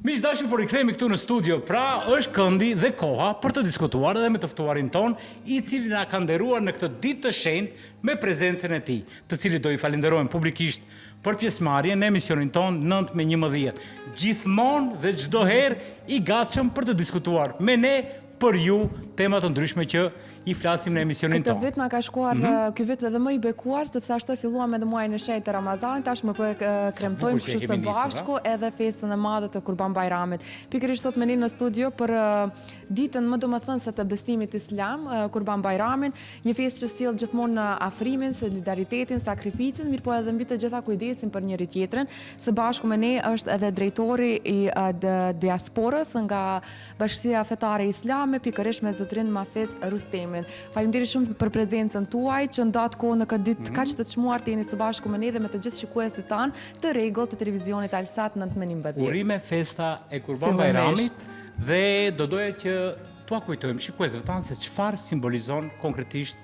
Miqdashur, por I kthehemi këtu në studio, pra është këndi dhe koha për të diskutuar edhe me të ftuarin ton, I cili na ka nderuar në këtë ditë të shenjtë me prezencën e tij, të cilit do I falenderojmë publikisht për pjesëmarrjen në emisionin ton 9-11. Gjithmonë dhe çdo herë I gatshëm për të diskutuar me ne për ju tema të ndryshme që I flasim në emisionin ton. Këtë vit na ka shkuar ky vit edhe më I bekuar, sepse ashtu filluam edhe muajin e shenjtë të Ramazanit, tashmë po e kremtojmë kështu së bashku edhe festën e madhe të Kurban Bayramit. Pikërisht sot me ne në studio për ditën më domethënëse të besimit islam, Kurban Bayramin, një festë që sjell gjithmonë afrimin, solidaritetin, sakrificën, mirë po edhe mbi të gjitha kujdesin për njëri tjetrin. Së bashku me ne është edhe drejtori I diasporës nga Bashkia Fetare Islame, pikërisht me zotrin Mafez Rustemi. Faleminderit shumë për prezencën tuaj që ndatë kohë në këtë ditë kaq të çmuar të jeni së bashku me ne dhe me të gjithë shikuesit tanë të rregullt të televizionit Alsat 9-11. Urime festa e Kurban Bayramit dhe do doja që t'ua kujtojmë shikuesve tanë se çfarë simbolizon konkretisht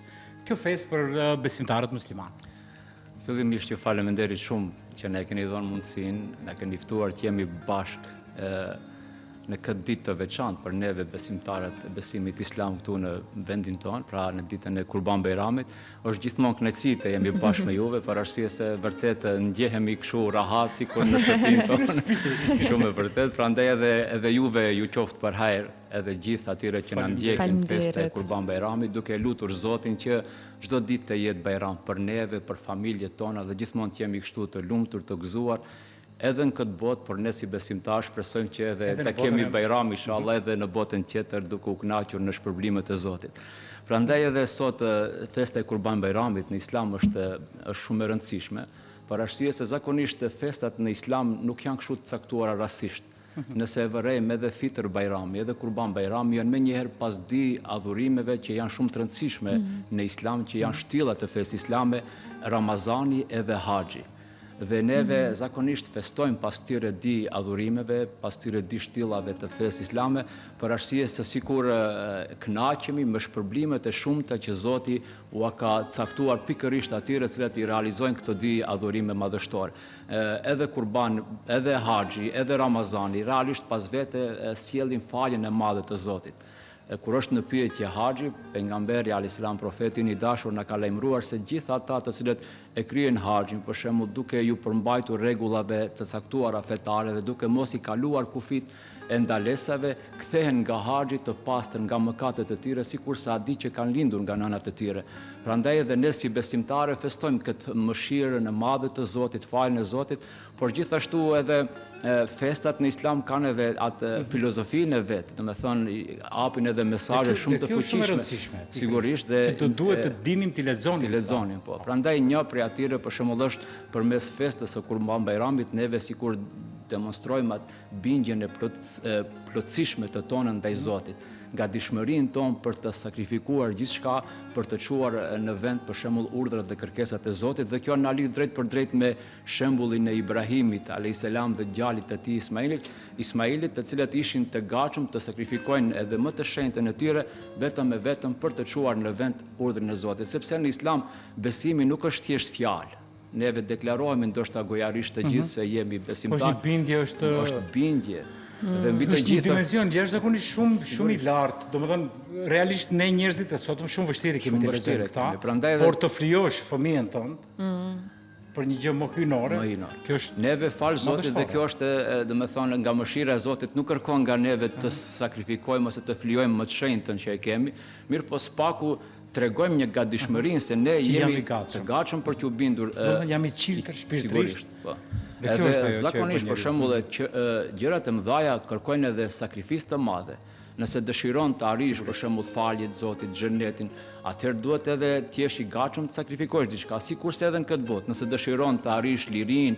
kjo festë për besimtarët musliman. Fillimisht ju faleminderit shumë që na keni dhënë mundësinë, na keni ftuar të jemi bashkë në këtë ditë të veçantë për neve besimtarët e besimit islam këtu në vendin tonë, pra në ditën e Kurban Bayramit, është gjithmonë kënaqësi të jemi bashkë me juve, për arsye se vërtet ndjehemi kështu rahat sikur në shtëpinë tonë. Shumë e vërtet, prandaj edhe juve ju qoftë për hajër, edhe gjithë atyre që na ndjekin festën e Kurban Bayramit, duke lutur Zotin që çdo ditë të jetë Bayram për neve, për familjet tona dhe gjithmonë të jemi kështu të lumtur, të gëzuar. Edhe në këtë botë, por ne si besimtar shpresojmë që edhe ta kemi Bayram inshallah edhe në botën tjetër duke u kënaqur në shpërblimet e Zotit. Prandaj edhe sot festa e Kurban Bayramit në Islam është shumë e rëndësishme, për arsye se zakonisht festat në Islam nuk janë kështu të caktuara rastësisht. Nëse e vërejmë edhe Fitr Bayrami, edhe Kurban Bayrami janë menjëherë pas dy adhurimeve që janë shumë të rëndësishme në Islam, që janë shtyllat të festë islame, Ramazani edhe Haxhi. Dhe neve zakonisht festojmë pas tyre di adhurimeve, pas tyre di shtillave të fesë islame, për arsye se sikur kënaqemi me shpërblimet e shumta që Zoti ua ka caktuar pikërisht atyre cilat I realizojnë këto di adhurime madhështore. Edhe Kurban, edhe Haxhi, edhe Ramazani, realisht pas vete sjellin faljen e madhe të Zotit. Kur është në pyetje Haxhi, pejgamberi alayhis salam profetin I dashur na ka lajmëruar se gjithë ata të cilët e kryejnë Haxhin, për shembull duke ju përmbajtur rregullave të caktuara fetare dhe duke mos I kaluar kufit e ndalesave, kthehen nga Haxhi të pastër nga mëkatet e tyre, sikurse adi që kanë lindur nga nënat e tyre. Prandaj edhe ne si besimtarë festojmë këtë mëshirën e madhe të Zotit, faljen e Zotit, por gjithashtu edhe festat në Islam kanë edhe atë filozofinë e vet, domethënë hapin edhe mesazhe shumë të fuqishme. Sigurisht dhe që të duhet të dinim të lexonim. Po. Prandaj një prej atyre për shembull është përmes festës së Kurban Bayramit neve sikur demonstrojmë atë bindjen e plotësishme të tonë ndaj Zotit, nga dishmërinë tonë për të sakrifikuar gjithçka për të çuar në vend për shembull urdhrat dhe kërkesat e Zotit, dhe kjo na lidh drejt për drejt me shembullin e Ibrahimit alayhis salam dhe djalit të tij Ismailit, të cilët ishin të gatshëm të sakrifikojnë edhe më të shenjtën e tyre vetëm për të çuar në vend urdhrin e Zotit, sepse në Islam besimi nuk është thjesht fjalë. Neve deklarohemi ndoshta gojarisht të gjithë se jemi besimtar. Po bindje është bindje. Dhe mbi të gjitha është një dimension jashtëzakonisht shumë I lartë. Domethënë realisht ne njerëzit e sotëm shumë vështirë kemi të lexojmë këta, por të flijosh fëmijën tënd për një gjë më hyjnore. Kjo është neve fal Zotit dhe kjo është domethënë nga mëshira e Zotit, nuk kërkon nga neve të sakrifikojmë ose të flijojmë më të shenjtën që e kemi, mirë po spaku tregojmë një gatishmërinë se ne jemi të gatshëm për t'u bindur. Jam I qiltër shpirtërisht. Edhe zakonisht për shembull gjërat e mëdha kërkojnë edhe sakrificë të madhe. Nëse dëshiron të arrish për shembull faljet të Zotit, xhenetin, atëherë duhet edhe të jesh I gatshëm të sakrifikosh diçka, sikurse edhe në këtë botë. Nëse dëshiron të arrish lirinë,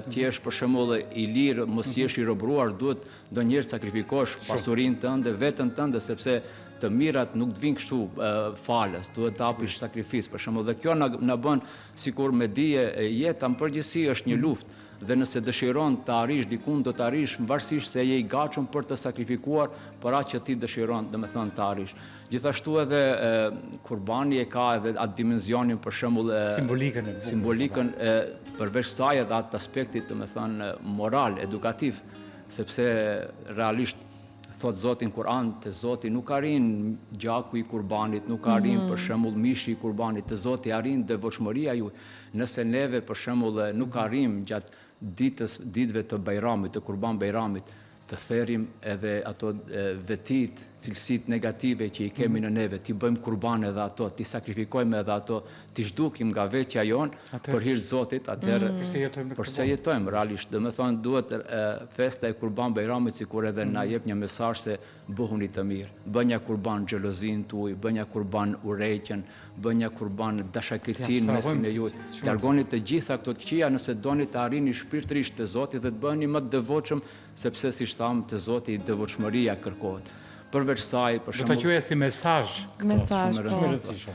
të jesh për shembull I lirë, mos jesh I robëruar, duhet ndonjëherë sakrifikosh pasurinë tënde, veten tënde, sepse të mirat nuk të vinë kështu falës, duhet të hapish sakrificë për shembull, dhe kjo na bën sikur me dije jeta në përgjithësi është një luftë. Dhe nëse dëshiron të arrish dikun, do të arrish varësisht se je I gatshëm për të sakrifikuar për atë që ti dëshiron, domethënë të arrish. Gjithashtu edhe Kurbani e ka edhe atë dimensionin për shembull simbolikën përveç saj edhe atë aspektit domethënë moral, edukativ. sepse realisht thot Zoti në Kur'an, te Zoti nuk arrin gjaku i kurbanit, nuk arrin për shembull mishi i kurbanit, te Zoti arrin devotshmëria ju. Nëse neve për shembull nuk arrim gjatë ditëve të Bajramit, të Kurban Bajramit, të therim edhe ato vetit, cilësit negative që i kemi në neve, t'i bëjmë kurban edhe ato, t'i sakrifikojmë edhe ato, t'i zhdukim nga vetja jonë për hir të Zotit, atëherë përse jetojmë realisht. Dhe me thonë, duhet festa e Kurban Bajramit, sikur edhe na jep një mesazh se bëhuni të mirë. Bënja kurban xhelozin tuaj, bënja kurban urrejtjen, bënja kurban dashakësinë mesin e juaj. Largoni të gjitha këto të këqija nëse doni të arrini shpirtërisht te Zoti dhe të bëheni më të devotshëm, sepse siç thamë te Zoti devotshmëria kërkohet. Përveç saj, për shembull, do ta quajë si mesazh. Mesazh,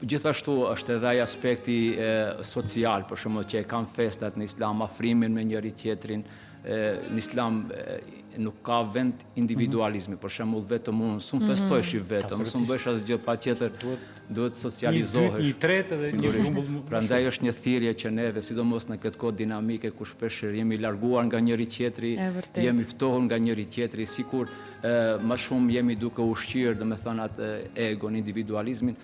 Gjithashtu është edhe ai aspekti social, për shembull, që e kanë festat në Islam, afrimin me njëri tjetrin. Në Islam nuk ka vend individualizmi, për shembull, vetëm unë s'u festojsh vetëm, s'u bësh asgjë patjetër, duhet socializohesh. I tretë edhe një grumbull. Prandaj është një thirrje që neve, sidomos në këtë kohë dinamike ku shpesh jemi larguar nga njëri tjetri, jemi ftohur nga njëri tjetri, sikur më shumë jemi duke ushqyer, domethënë atë egon, individualizmin,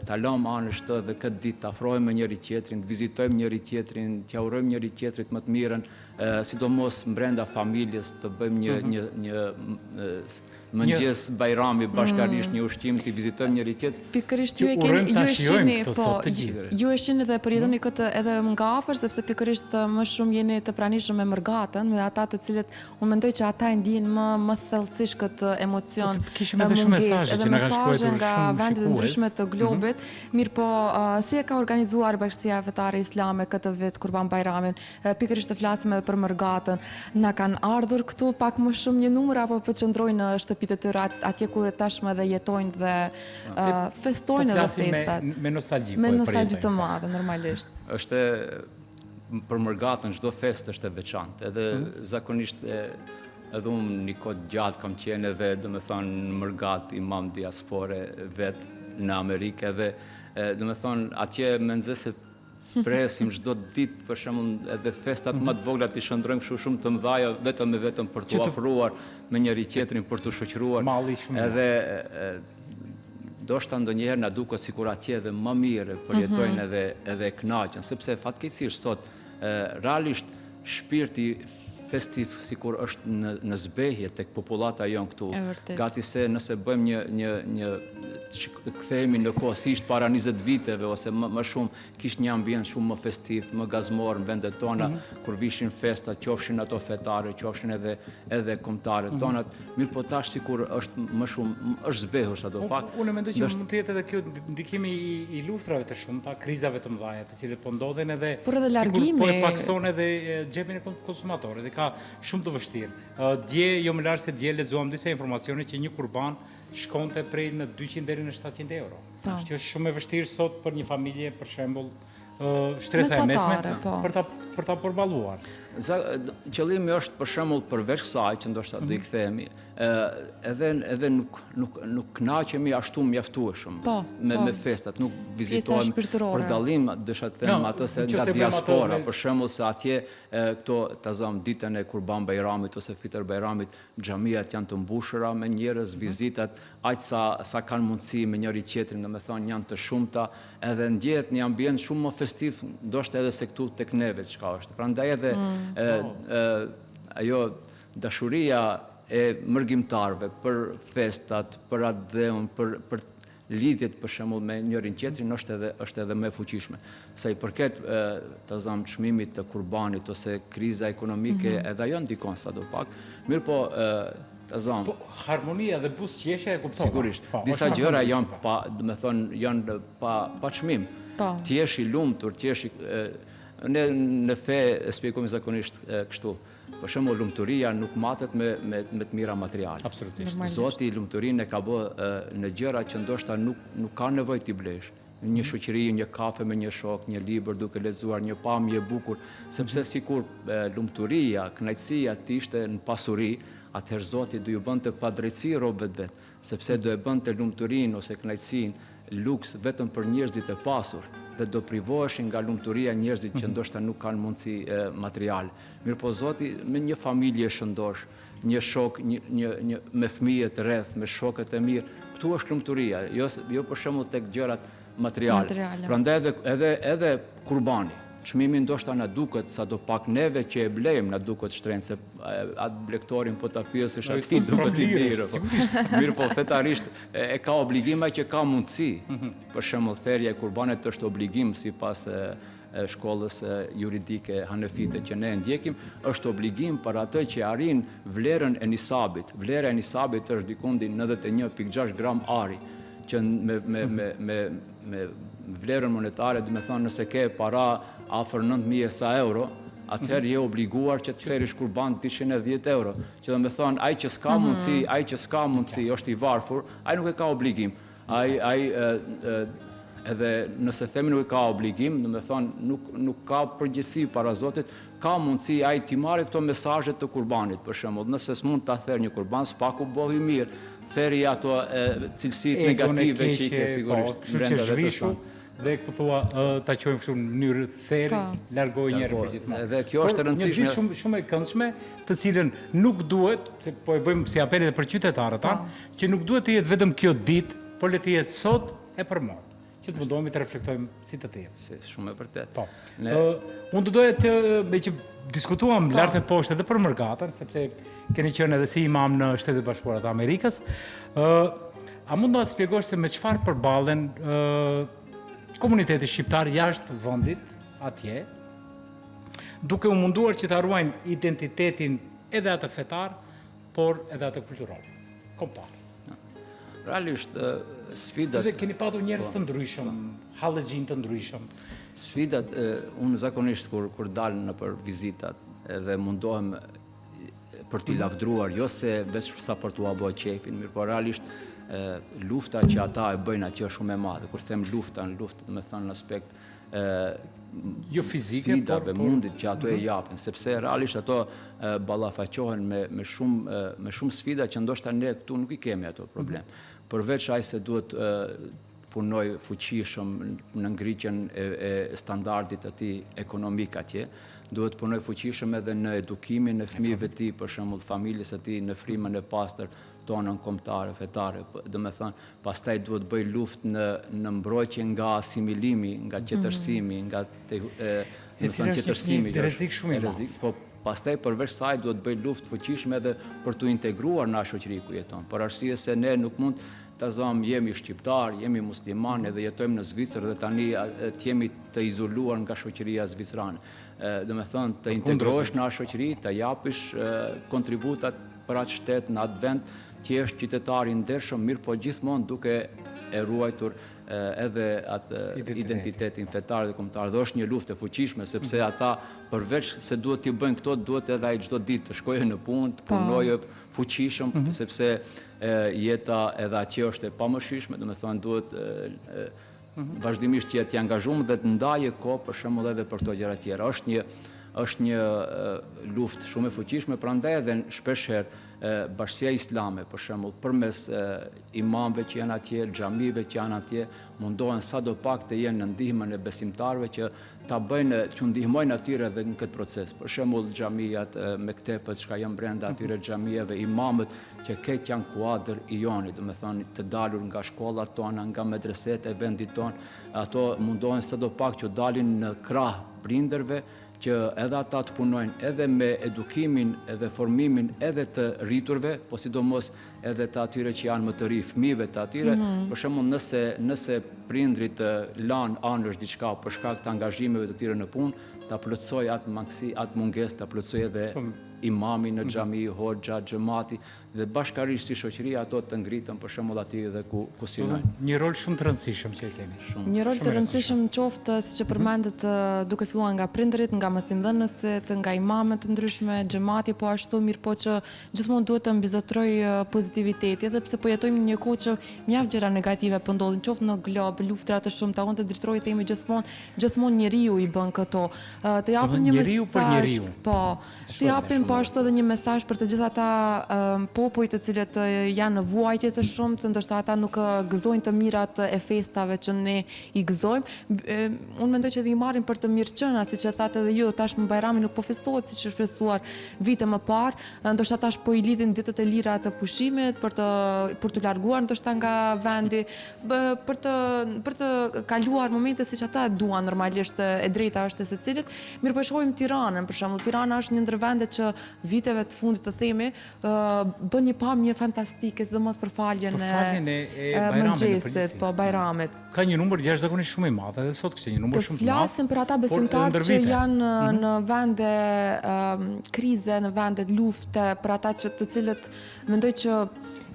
ta lëmë anësh të dhe këtë ditë të afrohemi me njëri tjetrin, të vizitojmë njëri tjetrin, t'ia urojmë njëri tjetrit më të mirën, sidomos brenda familjes, të bëjmë një mëngjes Bajrami bashkarisht, një ushqim, të vizitojmë njëri tjetrin. Pikërisht ju e shihni dhe përjetoni këtë edhe nga afër, sepse pikërisht më shumë jeni të pranishëm me mërgatën, me ata të cilët unë mendoj që ata e ndjejnë më thellësisht këtë emocion. Kishim edhe shumë mesazhe që na kanë shkruar nga vendet e ndryshme të globit. Mirë po, si e ka organizuar Bashkia Fetare Islame këtë vit Kurban Bajramin? Pikërisht të flasim edhe për mërgatën. Na kanë ardhur këtu pak më shumë një numër apo po qëndrojnë në shtëpitë e tyre atje ku tashmë dhe jetojnë dhe festojnë edhe festat? Me nostalgji. Me nostalgji të madhe, normalisht. Është për mërgatën çdo festë është e veçantë. Edhe zakonisht edhe unë një kohë gjatë kam qenë edhe domethënë mërgat imam diaspore vet në Amerikë edhe domethënë atje mendoj se presim çdo ditë për shembull edhe festat më të vogla të shndrojmë kështu shumë të mëdha vetëm për t'u afruar me njëri tjetrin, për t'u shoqëruar. Edhe ndoshta ndonjëherë na duket sikur atje edhe më mirë përjetojnë edhe kënaqen, sepse fatkeqësisht sot realisht shpirti festiv sikur është në zbehje tek popullata jon këtu. Gati se nëse bëjmë një kthehemi në kohë si ishte para 20 viteve ose më shumë, kishte një ambient shumë më festiv, më gazmor në vendet tona, kur vishin festat, qofshin ato fetare, qofshin edhe kombëtare tona. Mirë po tash sikur është më shumë është zbehur sadopak. Unë mendoj që mund të jetë edhe kjo ndikimi i luftrave të shumta, krizave të mëdha, të cilat po ndodhen edhe po e pakson edhe xhepin e konsumatorit. Ka shumë të vështirë. Dje, jo më larë se dje, lexuam disa informacione që një kurban shkonte prej në 200 deri në 700 euro. Që është shumë e vështirë sot për një familje, për shembull, shtresa e mesme, për ta përballuar. Qëllimi është për shembull përveç kësaj që ndoshta do i kthehemi, edhe nuk kënaqemi ashtu mjaftueshëm me festat, nuk vizitojmë për dallim, desha të them ato se nga diaspora, për shembull se atje këto tazam ditën e Kurban Bajramit ose Fitr Bajramit, xhamiat janë të mbushura me njerëz, vizitat aq sa kanë mundësi me njëri tjetrin, domethënë janë të shumta, edhe ndjehet një ambient shumë më festiv, ndoshta edhe se këtu tek neve çka është. Prandaj edhe ajo dashuria e mërgjimtarve për festat, për atë dheun, për lidhjet për shembull me njërin tjetrin është edhe më e fuqishme. Sa i përket tazam çmimit të kurbanit ose kriza ekonomike, edhe ajo ndikon sadopak. Mirë po tazam. Harmonia dhe buzëqeshja e kuptova. Sigurisht. Disa gjëra janë janë pa çmim. Ti jesh i lumtur, ti jesh në fe e shpjegojmë zakonisht kështu. Për shembull, lumturia nuk matet me të mira materiale. Absolutisht. Zoti lumturinë e ka bërë në gjëra që ndoshta nuk ka nevojë t'i blesh. Një shoqëri, një kafe me një shok, një libër duke lexuar, një pamje e bukur, sepse sikur lumturia, kënaqësia të ishte në pasuri, atëherë Zoti do ju bënte padrejtësi robët vet, sepse do e bënte lumturinë ose kënaqësinë luks vetëm për njerëzit e pasur dhe do privoheshin nga lumturia njerëzit që ndoshta nuk kanë mundësi materiale. Mirëpo Zoti me një familje shëndosh, një shok, me fëmijët rreth, me shokët e mirë, këtu është lumturia, jo për shembull tek gjërat materiale. Prandaj edhe kurbani, çmimi ndoshta na duket sadopak neve që e blejmë na duket shtrenjtë se atë blektorin po ta pyesësh aty duket i lirë. Mirë po fetarisht e ka obligim ai që ka mundësi. Për shembull therrja e kurbanit është obligim sipas shkollës juridike hanefite që ne ndjekim, është obligim për atë që arrin vlerën e nisabit. Vlera e nisabit është dikundi 91.6 gram ari, që me vlerën monetare, dhe me thonë nëse ke para afër 9.000 euro, atëherë je obliguar që të therish kurban 210 euro. Që dhe me thonë, ai që s'ka mundësi, është i varfur, ai nuk e ka obligim. Edhe nëse themi nuk e ka obligim, dhe me thonë, nuk ka përgjegjësi para Zotit, ka mundësi ai t'i marrë këto mesazhe të kurbanit, për shembull, nëse s'mund ta therr një kurban, s'paku bëhi mirë, theri ato cilësitë negative që i ke sigurisht brenda vetes tonë. Dhe po thua ta quajmë kështu në mënyrë theri, largoj njëherë për gjithmonë. Dhe kjo është e rëndësishme. Një ditë shumë e këndshme, të cilën nuk duhet, se po e bëjmë si apel edhe për qytetarët që nuk duhet të jetë vetëm kjo ditë, por le të jetë sot e përmorë. Që të mundohemi të reflektojmë si të tjerë. Shumë e vërtet. Unë të doja të me që diskutuam lartë e poshtë edhe për mërgatën, sepse keni qenë edhe si imam në Shtetet Bashkuara të Amerikës. A mund të shpjegosh se me çfarë përballen komuniteti shqiptar jashtë vendit atje, duke u munduar që të ruajnë identitetin edhe atë fetar, por edhe atë kultural, kombëtar. Realisht sfidat... Sepse keni patur njerëz të ndryshëm, hallëxhin të ndryshëm. Sfidat, unë zakonisht kur dal në për vizitat edhe mundohem për t'i lavdruar, jo se veç sa për t'u bërë qefin, mirë, por realisht lufta që ata e bëjnë atje është shumë e madhe. Kur them lufta, do të thënë në aspekt jo fizike, sfidave, mundit që ato e japin, sepse realisht ato ballafaqohen me shumë sfida që ndoshta ne këtu nuk i kemi ato problem. Përveç ai se duhet punoj fuqishëm në ngritjen e standardit atij ekonomik atje, duhet punoj fuqishëm edhe në edukimin e fëmijëve të tij, për shembull familjes së tij, në frymën e pastër tonën kombëtare, fetare, do me thënë, pastaj duhet bëj luftë në mbrojtje nga asimilimi, nga qetërsimi, nga qetërsimi. Rrezik shumë i madh. Po pastaj përveç saj duhet bëj luftë fuqishme edhe për t'u integruar në shoqëri ku jeton. Për arsye se ne nuk mund ta zëm jemi shqiptar, jemi musliman edhe jetojmë në Zvicër dhe tani t'jemi të izoluar nga shoqëria zvicrane. Do me thënë, të integrohesh në shoqëri, të japish kontributat për atë shtet, në atë vend, që është qytetari ndershëm, mirë po gjithmonë duke e ruajtur edhe atë identitetin fetar dhe kombëtar. Dhe është një luftë e fuqishme, sepse ata përveç se duhet t'i bëjnë këto, duhet edhe ai çdo ditë të shkojë në punë, të punojë fuqishëm, sepse jeta edhe atje është e pamëshirshme, do me thonë duhet vazhdimisht që jetë i angazhuar dhe të ndajë kohë për shembull edhe për këto gjëra tjera. Është një luftë shumë e fuqishme, prandaj edhe shpeshherë Bashkia Islame, për shembull, përmes imamëve që janë atje, xhamive që janë atje, mundohen sadopak të jenë në ndihmën e besimtarëve që ta bëjnë, që ndihmojnë atyre edhe në këtë proces. Për shembull, xhamijat, mektepet që janë brenda atyre xhamijeve, imamët që këtë janë kuadër i jonit, do me thonë të dalur nga shkollat tona, nga medreset e vendit ton, ato mundohen sadopak që dalin në krah prindërve, që edhe ata të punojnë edhe me edukimin edhe formimin edhe të rriturve, po sidomos edhe të atyre që janë më të ri, fëmijëve të atyre, për shembull nëse prindrit lanë anësh diçka për shkak të angazhimeve të tyre në punë, ta plotësoj atë mungesë, ta plotësoj edhe imami në xhami, hoxha, xhamati dhe bashkarisht si shoqëria ato të ngritën për shembull aty edhe ku synojnë. Një rol shumë të rëndësishëm që e keni. Një rol të rëndësishëm qoftë siç e përmendet duke filluar nga prindërit, nga mësimdhënësit, nga imamet të ndryshme, xhamati po ashtu, mirë po që gjithmonë duhet të mbizotroj pozitiviteti, edhe pse po jetojmë në një kohë që mjaft gjëra negative po ndodhin, qoftë në glob, luftra të shumta, unë të drejtëroj themi gjithmonë njeriu i bën këto. Të japim një mesazh, po, të japim po ashtu edhe një mesazh për të gjithë ata popujt të cilët janë në vuajtje të shumtë, ndoshta ata nuk gëzojnë të mirat e festave që ne i gëzojmë. Unë mendoj që edhe i marrin për të mirëqëna, siç e thatë edhe ju, tashmë Bajrami nuk po festohet siç është festuar vite më parë, ndoshta tash po i lidhin ditët e lira të pushimit për të larguar ndoshta nga vendi, për të kaluar momente siç ata duan normalisht, e drejta është e secilit. Mirë, po shohim Tiranën, për shembull. Tirana është një ndër vendet që viteve të fundit të themi bën një pamje fantastike, sidomos për faljen e mëngjesit, po Bajramit. Ka një numër jashtëzakonisht shumë i madh, edhe sot kishte një numër shumë të madh. Të flasim për ata besimtarë që janë në vende krize, në vende lufte, për ata të cilët mendoj që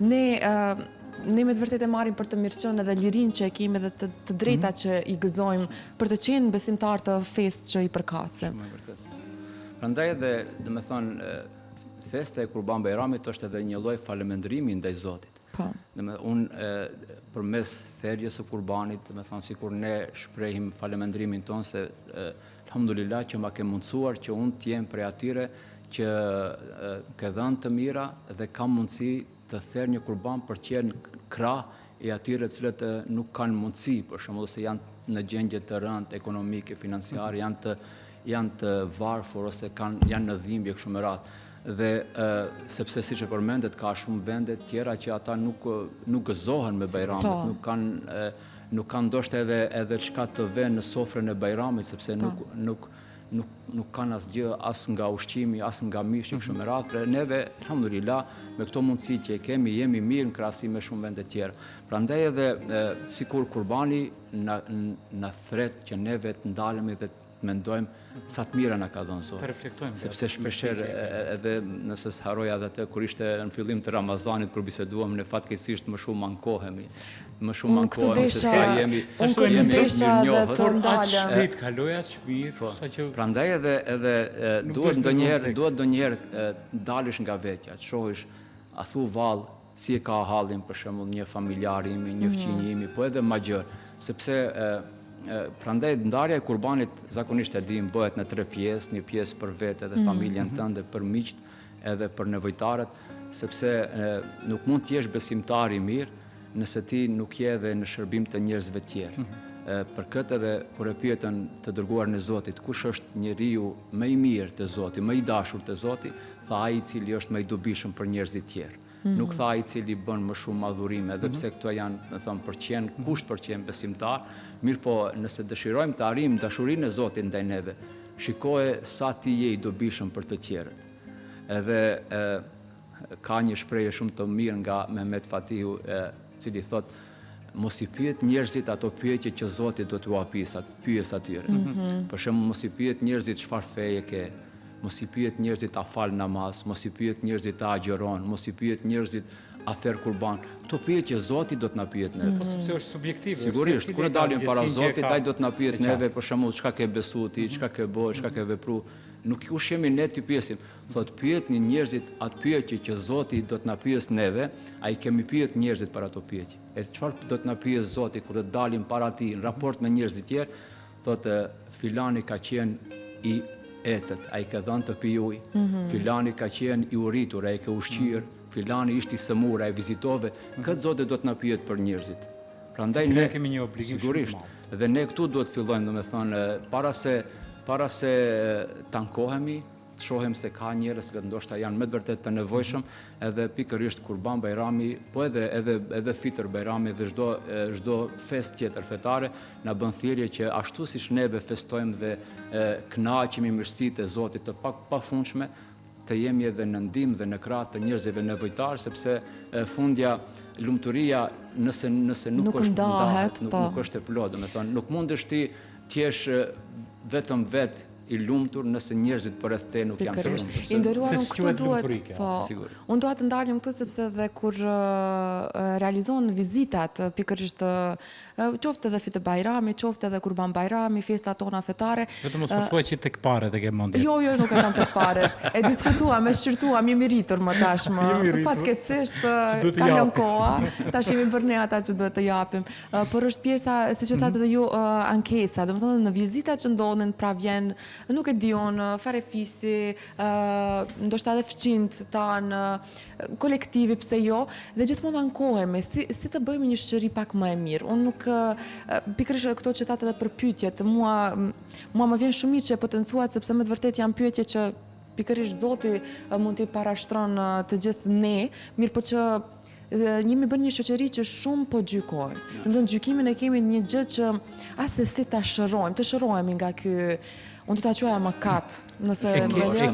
ne me të vërtet e marrim për të mirëqenë edhe lirinë që e kemi dhe të drejta që i gëzojmë për të qenë besimtar të festë që i përkasim. Prandaj edhe, domethënë, festa e Kurban Bajramit është edhe një lloj falëndrimi ndaj Zotit. Unë përmes thërjes së Kurbanit, domethënë sikur ne shprehim falëndrimin tonë se alhamdulillah që ma ke mundësuar që unë të jem prej atyre që ke dhënë të mira dhe kam mundësi të therë një kurban për qenë krah e atyre cilët nuk kanë mundësi, për shembull se janë në gjendje të rëndë ekonomike, financiare, janë të varfër ose janë në dhimbje kështu me radhë. Dhe sepse siç e përmendet ka shumë vende tjera që ata nuk gëzohen me Bajramin, nuk kanë ndoshta edhe çka të vënë në sofrën e Bajramit, sepse nuk kanë asgjë as nga ushqimi, as nga mishi kështu me radhë. Për neve, alhamdulillah, me këto mundësi që e kemi, jemi mirë në krahasim me shumë vende tjera. Prandaj edhe sikur Kurbani na thret që neve të ndalemi dhe të mendojmë sa të mira na ka dhënë Zoti. Të reflektojmë. Sepse shpeshherë edhe nëse s'harroj atë kur ishte në fillim të Ramazanit kur biseduam, ne fatkeqësisht më shumë mankohemi. Më shumë mankohemi se sa jemi shpejt kaloja çmir, saqë prandaj edhe duhet ndonjëherë dalësh nga vetja, të shohësh a thu vallë si e ka hallin për shembull një familjar im, një fëmijë im, po edhe më gjërë, sepse prandaj ndarja e kurbanit zakonisht e dim bëhet në 3 pjesë, një pjesë për vete dhe familjen tënde, për miqt edhe për nevojtarët, sepse nuk mund të jesh besimtar i mirë nëse ti nuk je edhe në shërbim të njerëzve tjerë. Për këtë edhe kur e pyetën të dërguarin e Zotit, kush është njeriu më i mirë te Zoti, më i dashur te Zoti, tha ai i cili është më i dobishëm për njerëzit tjerë. Nuk tha ai i cili bën më shumë madhurime, edhe pse këto janë, me thënë, për qenë kusht për qenë besimtar, mirë po nëse dëshirojmë të arrijmë dashurinë e Zotit ndaj neve, shikoje sa ti je i dobishëm për të tjerët. Edhe ka një shprehje shumë të mirë nga Mehmet Fatihu, cili thot, mos i pyet njerëzit ato pyetje që Zoti do t'u pyes atyre. Për shembull, mos i pyet njerëzit çfarë feje ke, mos i pyet njerëzit a fal namaz, mos i pyet njerëzit a agjeron, mos i pyet njerëzit a therr kurban. Këto pyetje Zoti do t'na pyet neve. Po sepse është subjektive. Sigurisht, kur dalim para Zotit, ai do t'na pyet neve, për shembull, çka ke besu ti, çka ke bërë, çka ke vepruar. Nuk kush jemi ne t'i pyesim. Thot pyetni njerëzit atë pyetje që Zoti do t'na pyes neve, ai kemi pyet njerëzit për ato pyetje. E çfarë do t'na pyes Zoti kur të dalim para tij në raport me njerëzit tjerë? Thot filani ka qenë i etët, ai ka dhënë të pi ujë. Filani ka qenë i uritur, ai ka ushqyer. Filani ishte i sëmur, ai vizitove. Këtë Zoti do t'na pyet për njerëzit. Prandaj ne kemi një obligim sigurisht. Dhe ne këtu duhet fillojmë, domethënë, para se tankohemi, të shohem se ka njerëz që ndoshta janë me të vërtetë të nevojshëm, edhe pikërisht Kurban Bajrami, po edhe Fitr Bajrami dhe çdo festë tjetër fetare na bën thirrje që ashtu siç neve festojmë dhe kënaqemi mirësitë e Zotit të pafundshme, të jemi edhe në ndihmë dhe në krah të njerëzve nevojtar, sepse fundja lumturia nëse nuk është ndahet, nuk është e plotë, domethënë nuk mundesh ti të jesh vetëm vetë i lumtur nëse njerëzit përreth te nuk janë të lumtur. I nderuar, unë këtu duhet, unë dua të ndalim këtu sepse edhe kur realizohen vizitat pikërisht qoftë edhe Fitr Bajrami, qoftë edhe Kurban Bajrami, festat tona fetare. Vetëm mos po thuaj që tek paret e ke mendje. Jo, nuk e kam tek paret. E diskutuam, e shqyrtuam, jemi rritur më tashmë. Fatkeqësisht ka lënë koha, tash jemi bërë ne ata që duhet të japim. Por është pjesa, siç e thatë edhe ju, ankesa, domethënë në vizitat që ndodhin, pra vjen nuk e di unë, farefisi, ndoshta edhe fëqinjt tanë, kolektivi, pse jo, dhe gjithmonë ankohemi, si të bëjmë një shoqëri pak më e mirë. Unë nuk, pikërisht këto që thatë edhe për pyetjet, mua më vjen shumë mirë që e potencuat, sepse me të vërtet janë pyetje që pikërisht Zoti mund t'i parashtron të gjithë ne, mirë po që jemi bërë një shoqëri që shumë po gjykojnë. Në gjykimin e kemi një gjë që asesi ta shërojmë, të shërohemi nga ky, unë të ta quaja mëkat, nëse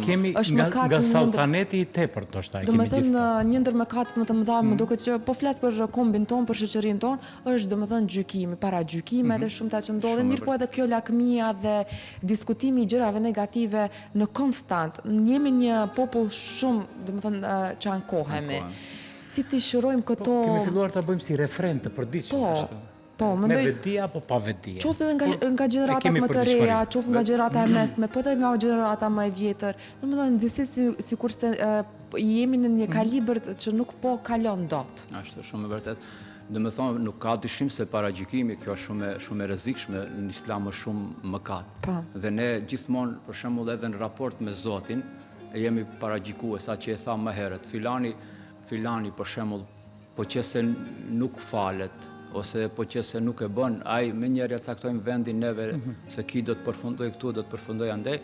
kemi nga saltaneti i tepër ndoshta e kemi gjithë. Domethënë një ndër mëkatet më të mëdha më duket që po flas për kombin ton, për shoqërinë ton, është domethënë gjykimi, para gjykimet e shumta që ndodhin, mirë po edhe kjo lakmia dhe diskutimi i gjërave negative në konstant. Jemi një popull shumë, domethënë që ankohemi. Si t'i shërojmë këto... Kemi filluar të bëjmë si refren të përditshëm. Po, me vedia apo pa vedia. Qoftë edhe nga gjeneratat më të reja, qoftë nga gjenerata e mesme, po edhe nga gjenerata më e vjetër. Domethënë disi sikurse jemi në një kalibër që nuk po kalon dot. Ashtu shumë e vërtet. Domethënë nuk ka dyshim se paragjykimi kjo është shumë e rrezikshme, në Islam është shumë mëkat. Dhe ne gjithmonë, për shembull edhe në raport me Zotin, jemi paragjykuar, sa që e tha më herët, filani për shembull, po qëse nuk falet, ose po qëse nuk e bën, ai me njerë ja caktojmë vendin neve se ki do të përfundoj këtu, do të përfundoj andej,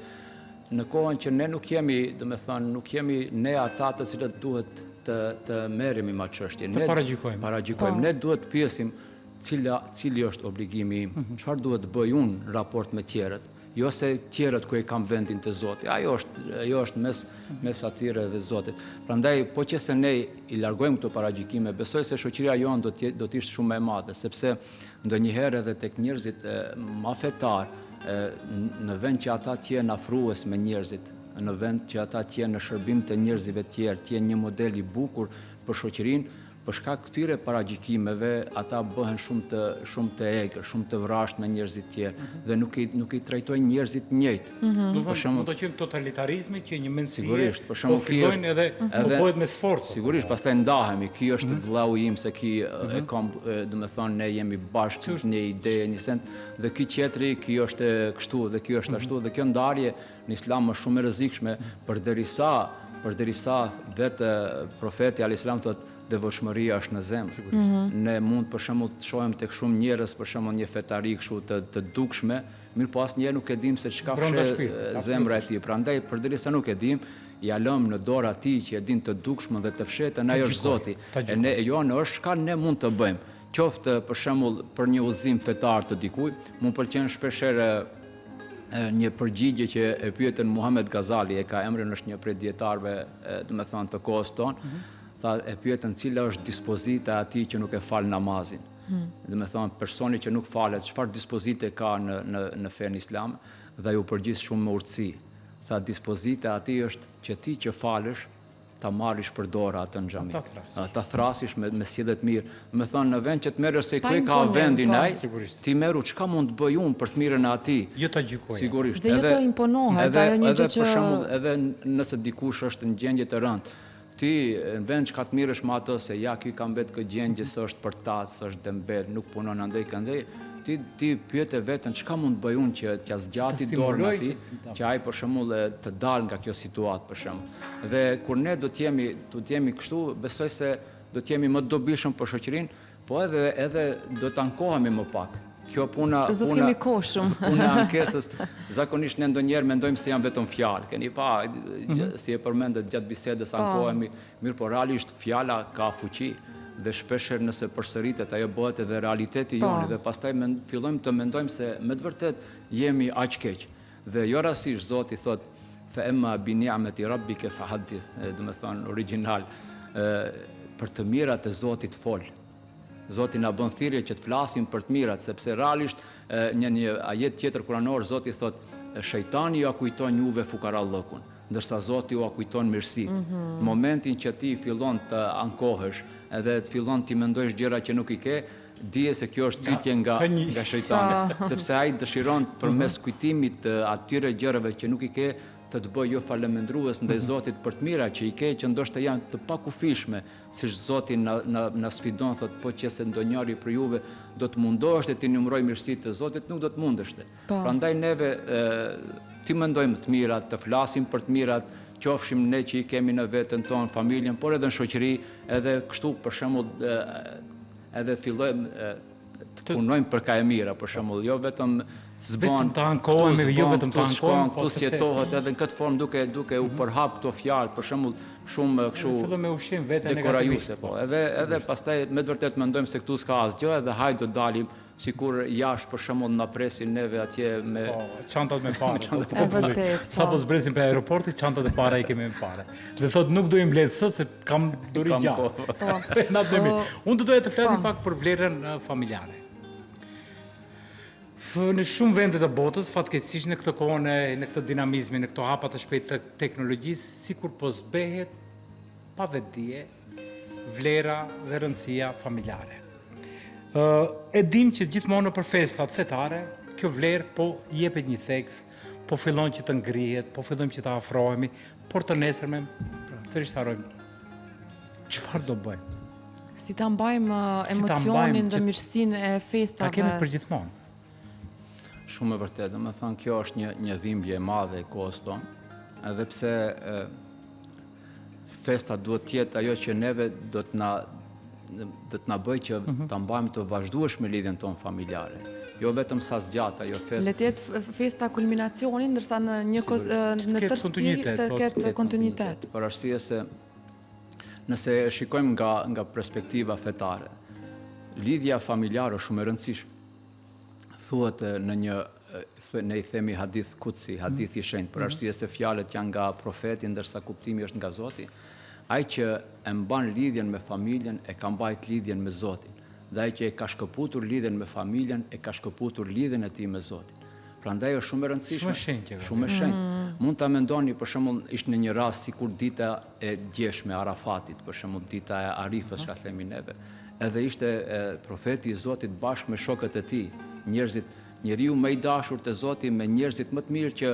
në kohën që ne nuk jemi, domethënë, nuk jemi ne ata të cilët duhet të merremi me çështjen. Ne paragjykojmë. Ne duhet të pyesim cili është obligimi im, çfarë duhet të bëj unë në raport me tjerët, jo se tjerët ku e kam vendin të Zotit. Ajo është mes atyre dhe Zotit. Prandaj, po që se ne i largojmë këto paragjykime, besoj se shoqëria jonë do të ishte shumë e madhe, sepse ndonjëherë edhe tek njerëzit ma fetar, në vend që ata t'jenë afrues me njerëzit, në vend që ata t'jenë në shërbim të njerëzive tjerë, t'jenë një model i bukur për shoqërinë, për shkak këtyre paragjykimeve ata bëhen shumë të egër, shumë të vrasht me njerëzit tjerë dhe nuk i trajtojnë njerëzit njëjtë. Do të qenë totalitarizmi që një mendësie po fillojnë edhe po bëhet me sforcë. Sigurisht, pastaj ndahemi, ky është vllau im se ky e kam, domethënë ne jemi bashkë në një ide, një sens, dhe ky tjetri, ky është kështu dhe ky është ashtu, dhe kjo ndarje në Islam është shumë e rrezikshme përderisa vetë profeti alayhis salam thotë devotshmëria është në zemër. Ne mund për shembull të shohim tek shumë njerëz, për shembull një fetari kështu të dukshme, mirë po asnjëherë nuk e dim se çka fshet zemra e tij. Prandaj përderisa nuk e dim, ja lëm në dorë atij që e din të dukshmën dhe të fshetën, ai është Zoti. E ne është çka ne mund të bëjmë. Qoftë për shembull për një udhëzim fetar të dikujt, mund pëlqen shpeshherë një përgjigje që e pyetën Muhamet Gazali, e ka emrin, është një prej dietarëve, domethënë të kohës tonë. Tha, e pyetën cila është dispozita e atij që nuk e fal namazin. Domethënë personi që nuk falet, çfarë dispozite ka në fenë islame, dhe ju përgjigj shumë me urtësi. Tha, dispozita e atij është që ti që falësh ta marrish për dorë atë në xhami. Ta thrasish me sjellje të mirë. Domethënë në vend që të merresh se ku ka vendin ai, ti merru çka mund të bëj unë për të mirën e atij. Jo ta gjykoj. Sigurisht. Dhe jo të imponohet, ajo një gjë që për shembull, edhe nëse dikush është në gjendje të rëndë, ti në vend çka të mirësh me atë se ja ky ka mbet këtë gjendje, s'është për tac, s'është dembel, nuk punon andej këndej, ti pyete veten çka mund të bëj unë që t'ja zgjati dorën atij, që ai për shembull të dalë nga kjo situatë për shembull. Dhe kur ne do të jemi kështu, besoj se do të jemi më të dobishëm për shoqërinë, po edhe do të ankohemi më pak. Kjo puna kemi kohë shumë. Puna e ankesës, zakonisht ne ndonjëherë mendojmë se janë vetëm fjalë. Keni pa, si e përmendet gjatë bisedës ankohemi, mirë po realisht fjala ka fuqi. Dhe shpeshherë nëse përsëritet ajo bëhet edhe realiteti jonë dhe pastaj fillojmë të mendojmë se me të vërtet jemi aq keq. Dhe jo rastësisht Zoti thot fa emma bi ni'mati rabbika fahaddith, do të thonë origjinal, për të mirat e Zotit fol. Zoti na bën thirrje që të flasim për të mirat, sepse realisht një ajet tjetër kuranor Zoti thot shejtani ju kujton juve fukarallëkun, ndërsa Zoti ju kujton mirësitë. Në momentin që ti fillon të ankohesh, edhe të fillon të mendojsh gjëra që nuk i ke, dije se kjo është citje nga shejtani, sepse ai dëshiron përmes kujtimit të atyre gjërave që nuk i ke të bëj jo falëndërues ndaj Zotit për të mira që i ke, që ndoshta janë të pakufishme, siç Zoti na sfidon, thotë po qëse ndonjëri për juve do të mundohesh të numëroj mirësitë të Zotit, nuk do të mundesh. Prandaj neve ti mendojmë të mirat, të flasim për të mirat, qofshim ne që i kemi në vetën tonë, familjen, por edhe në shoqëri, edhe kështu për shembull edhe fillojmë të punojmë për ka e mira, për shembull, jo vetëm Vetëm të ankohemi, jo vetëm të ankohemi, këtu sjetohet edhe në këtë formë duke u përhap këto fjalë, për shembull, shumë kështu fillojmë me ushqim veten dekorajuese, po. Edhe pastaj me të vërtetë mendojmë se këtu s'ka asgjë, edhe hajde do dalim sikur jashtë për shembull na presin neve atje me çantat me parë. E vërtet. Sa po zbresim për aeroporti, çantat e para i kemi me parë. Dhe thotë nuk do i mbledh sot se kam duri gjatë. Unë do doja të flasim pak për vlerën familjare. Në shumë vende të botës, fatkeqësisht në këtë kohë, në këtë dinamizmin, në këto hapa të shpejtë të teknologjisë, sikur po zbehet pa vetdije vlera dhe rëndësia familjare. E dim që gjithmonë për festat fetare, kjo vlerë po jepet një theks, po fillon që të ngrihet, po fillojmë që të afrohemi, por të nesërme, sërish të harrojmë, çfarë do bëjmë? Si ta mbajmë emocionin dhe mirësinë e festave. Ta kemi për gjithmonë. Shumë e vërtetë, me thënë kjo është një dhimbje e madhe e kohës tonë, edhe pse festa duhet tjetë ajo që neve do të na bëj që ta mbajmë të vazhdueshme lidhjen tonë familjare. Jo vetëm sa zgjat ajo festë. Le të jetë festa kulminacioni, ndërsa në tërësi të ketë kontinuitet. Për arsye se nëse shikojmë nga perspektiva fetare, lidhja familjare është shumë e rëndësishme. Thuhet ne i themi hadith kutsi, hadith i shenjtë, për arsye se fjalët janë nga profeti, ndërsa kuptimi është nga Zoti. Ai që e mban lidhjen me familjen, e ka mbajt lidhjen me Zotin. Dhe ai që e ka shkëputur lidhjen me familjen, e ka shkëputur lidhjen e tij me Zotin. Prandaj është shumë e rëndësishme. Shumë e shenjtë. Mund ta mendoni, për shembull, ishte në një rast sikur dita e djeshme Arafatit, për shembull dita e Arifës, çka themi neve. Edhe ishte profeti i Zotit bashkë me shokët e tij, njeriu më i dashur te Zoti, me njerëzit më të mirë që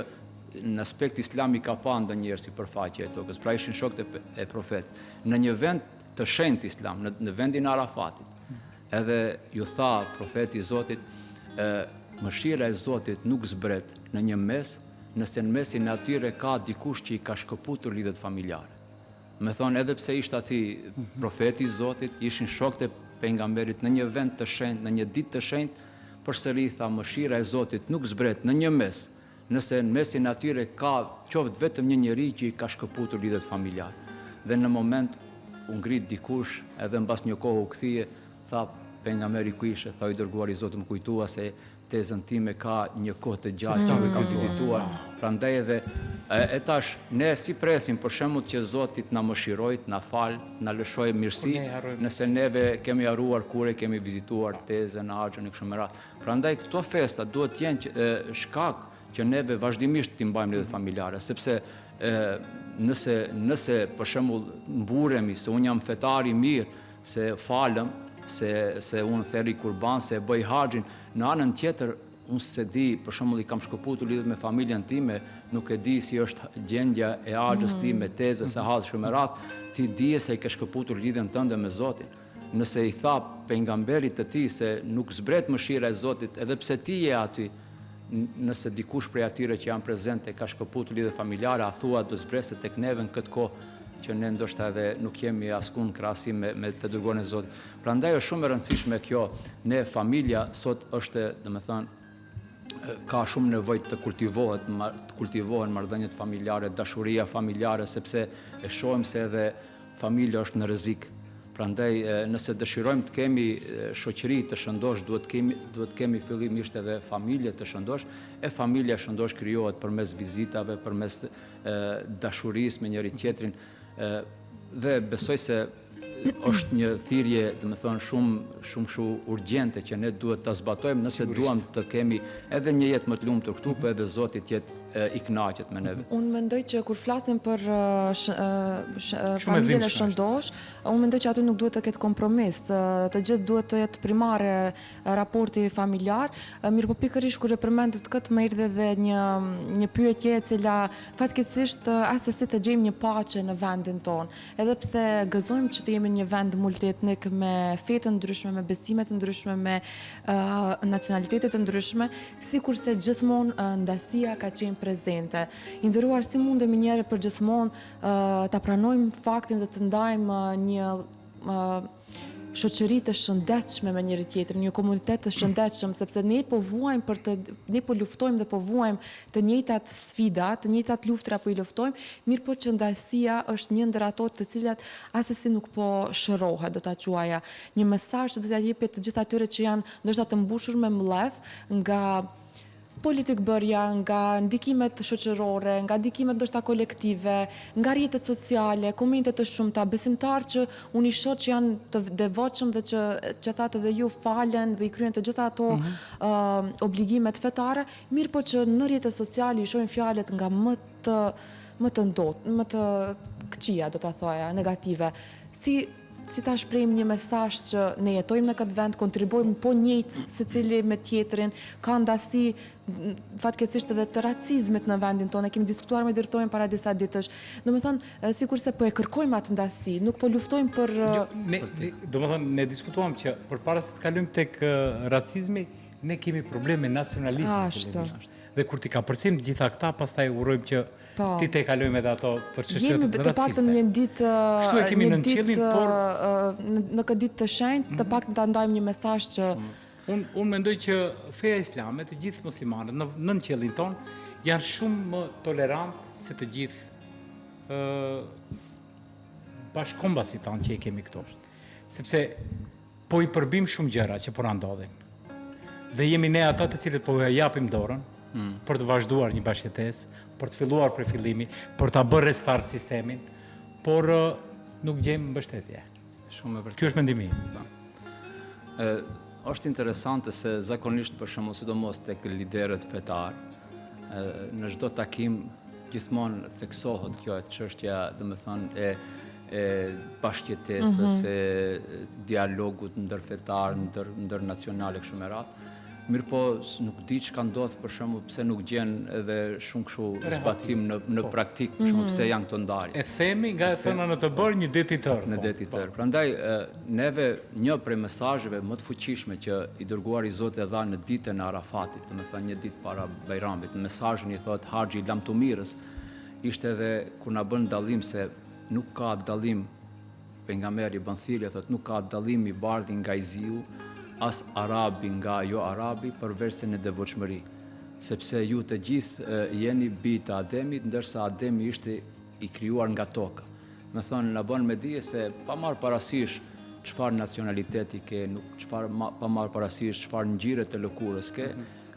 në aspekt islami ka pa ndonjëherë sipërfaqe e tokës. Pra ishin shokët e profetit. Në një vend të shenjtë islam, në vendin e Arafatit. Edhe ju tha profeti i Zotit, mëshira e Zotit nuk zbret në një mes, nëse në mesin e atyre ka dikush që i ka shkëputur lidhjet familjare. Me thonë, edhe pse ishte aty profeti i Zotit, ishin shokët e pejgamberit në një vend të shenjtë, në një ditë të shenjtë, përsëri tha mëshira e Zotit nuk zbret në një mes, nëse në mesin e atyre ka qoftë vetëm një njeri që i ka shkëputur lidhjet familjare. Dhe në moment u ngrit dikush, edhe mbas një kohë u kthye, tha pejgamberi ku ishe, tha i dërguari i Zotit më kujtua se tezën time ka një kohë të gjatë që më ka vizituar. Prandaj edhe e tash ne si presim për shembull që Zoti na mëshirojë, na fal, na lëshojë mirësi, nëse neve kemi harruar kur e kemi vizituar tezën, axhën e kështu me radhë. Prandaj këto festa duhet të jenë shkak që neve vazhdimisht t'i mbajmë lidhjet familjare, sepse nëse për shembull mburemi se un jam fetar i mirë, se falem, se unë theri kurban, se bëj haxhin, në anën tjetër, unë se di, për shembull i kam shkëputur lidhjet me familjen time, nuk e di si është gjendja e axhës time, tezës, e hadh shumë e radh, ti dije se i ke shkëputur lidhjen tënde me Zotin. Nëse i tha pejgamberit të tij se nuk zbret mëshira e Zotit, edhe pse ti je aty, nëse dikush prej atyre që janë prezente ka shkëputur lidhje familjare, a thua do zbresë tek neve në këtë kohë që ne ndoshta edhe nuk jemi askund krahasim me të dërguarin e Zotit. Prandaj është shumë e rëndësishme kjo. Ne familja sot është, domethënë, ka shumë nevojë të kultivohen marrëdhëniet familjare, dashuria familjare, sepse e shohim se edhe familja është në rrezik. Prandaj nëse dëshirojmë të kemi shoqëri të shëndosh, duhet kemi fillimisht edhe familje të shëndosh, e familja shëndosh krijohet përmes vizitave, përmes dashurisë me njëri tjetrin. Dhe besoj se është një thirrje, domethënë shumë urgjente që ne duhet ta zbatojmë nëse duam të kemi edhe një jetë më të lumtur këtu, por edhe Zoti të jetë i kënaqet me neve. Unë mendoj që kur flasim për familjen e shëndosh, unë mendoj që aty nuk duhet të ketë kompromis, të gjithë duhet të jetë primare raporti familjar, mirë po pikërisht kur e përmendet këtë më erdhi edhe një pyetje e cila fatkeqësisht as se si të gjejmë një paqe në vendin tonë, edhe pse gëzojmë që të jemi jemi një vend multietnik me fetë ndryshme, me besimet ndryshme, me nacionalitetet ndryshme, sikurse gjithmonë ndasia ka qenë prezente. I nderuar, si mundemi njëherë për gjithmonë ta pranojmë faktin dhe të ndajmë një shoqëri të shëndetshme me njëri tjetrin, një komunitet të shëndetshëm, sepse ne po luftojmë dhe po vuajmë të njëjtat sfida, të njëjtat luftra po I luftojmë, mirë po që ndasia është një ndër ato të cilat asesi nuk po shërohet, do ta quaja. Një mesazh që do t'ia jepet të gjithë atyre që janë ndoshta të mbushur me mllef nga politikbërja, nga ndikimet shoqërore, nga ndikimet ndoshta kolektive, nga rrjetet sociale, komente të shumta, besimtarë që unë I shoh që janë të devotshëm dhe që thatë edhe ju falen dhe I kryen të gjitha ato obligimet fetare, mirë po që në rrjetet sociale I shohin fjalët nga më të këqija, do ta thoja, negative. Si ta shprehim një mesazh që ne jetojmë në këtë vend, kontribuojmë po njëjtë secili me tjetrin, ka ndasi fatkeqësisht edhe të racizmit në vendin tonë, kemi diskutuar me direktorin para disa ditësh. Domethënë, sikurse po e kërkojmë atë ndasi, nuk po luftojmë për Domethënë, ne diskutuam që përpara se të kalojmë tek racizmi, ne kemi probleme nacionalizmi. Dhe kur ti ka përcim gjitha këta, pastaj urojmë që ti te kalojmë edhe ato për çështjet raciste. Jemi të paktën një ditë në këtë ditë të shenjtë, të paktën ta ndajmë një mesazh që Unë mendoj që feja islame, të gjithë muslimanët në qiellin ton janë shumë më tolerant se të gjithë bashkëkombasit tanë që I kemi këto. Sepse po I përbim shumë gjëra që po na ndodhin. Dhe jemi ne ata të cilët po ja japim dorën për të vazhduar një bashkëjetesë, për të filluar prej fillimi, për ta bërë restart sistemin, por nuk gjejmë mbështetje. Shumë e vërtetë. Ky është mendimi im. Është interesante se zakonisht për shembull sidomos tek liderët fetar, në çdo takim gjithmonë theksohet kjo çështja, domethënë e bashkëjetesës, e dialogut ndërfetar, ndërnacional e kështu me radhë. Mirë po, nuk di çka ndodh për shembull pse nuk gjen edhe shumë kështu zbatim në praktik, për shembull pse janë këto ndarje. E themi nga e thëna në të bërë një det I tërë. Në det I tërë. Prandaj neve një prej mesazheve më të fuqishme që I dërguari I Zotit e dha në ditën e Arafatit, domethënë një ditë para Bajramit, në mesazhin I thot Haxhi Lamtumirës, ishte edhe kur na bën dallim se nuk ka dallim, pejgamberi bën thirrje thot nuk ka dallim I bardhi nga I ziu, as arabi nga jo arabi përveç se në devotshmëri, sepse ju të gjithë jeni bij të Ademit, ndërsa Ademi ishte I krijuar nga toka. Me thonë, na bën me dije se pa marrë parasysh çfarë nacionaliteti ke, pa marrë parasysh çfarë ngjyre të lëkurës ke,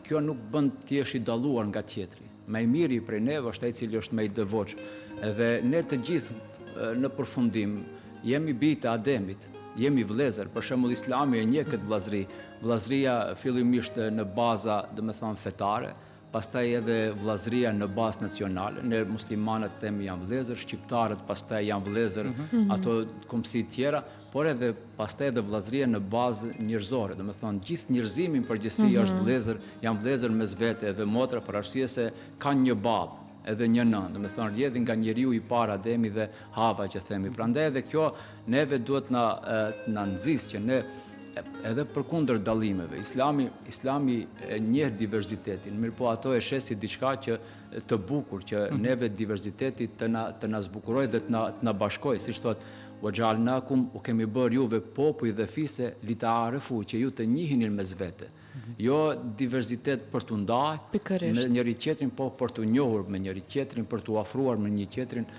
kjo nuk bën të jesh I dalluar nga tjetri. Më I miri prej neve është ai I cili është më I devotshëm. Edhe ne të gjithë në përfundim jemi bij të Ademit. Jemi vëllezër, për shembull Islami e njeh këtë vëllazëri. Vëllazëria fillimisht në baza, domethënë fetare, pastaj edhe vëllazëria në bazë nacionale. Ne muslimanët themi janë vëllezër, shqiptarët pastaj janë vëllezër, ato komsi tjera, por edhe pastaj edhe vëllazëria në bazë njerëzore. Domethënë gjithë njerëzimi në përgjithësi është vëllezër, janë vëllezër mes vete edhe motra për arsye se kanë një babë. Edhe një nën, domethënë rrjedhin nga njeriu I parë Ademi dhe Hava që themi. Prandaj edhe kjo neve duhet na nxjisë që ne edhe përkundër dallimeve. Islami e njeh diversitetin, mirë po ato e sheh si diçka që të bukur, që neve diversiteti të na zbukurojë dhe të na bashkojë, siç thotë وَجَعَلْنَاكُمْ u kemi bërë juve popull dhe fise lita'arefu që ju të njihinin mes vete. Jo diversitet për të ndajë me njëri tjetrin, po për të njohur me njëri tjetrin, për të afruar me një tjetrin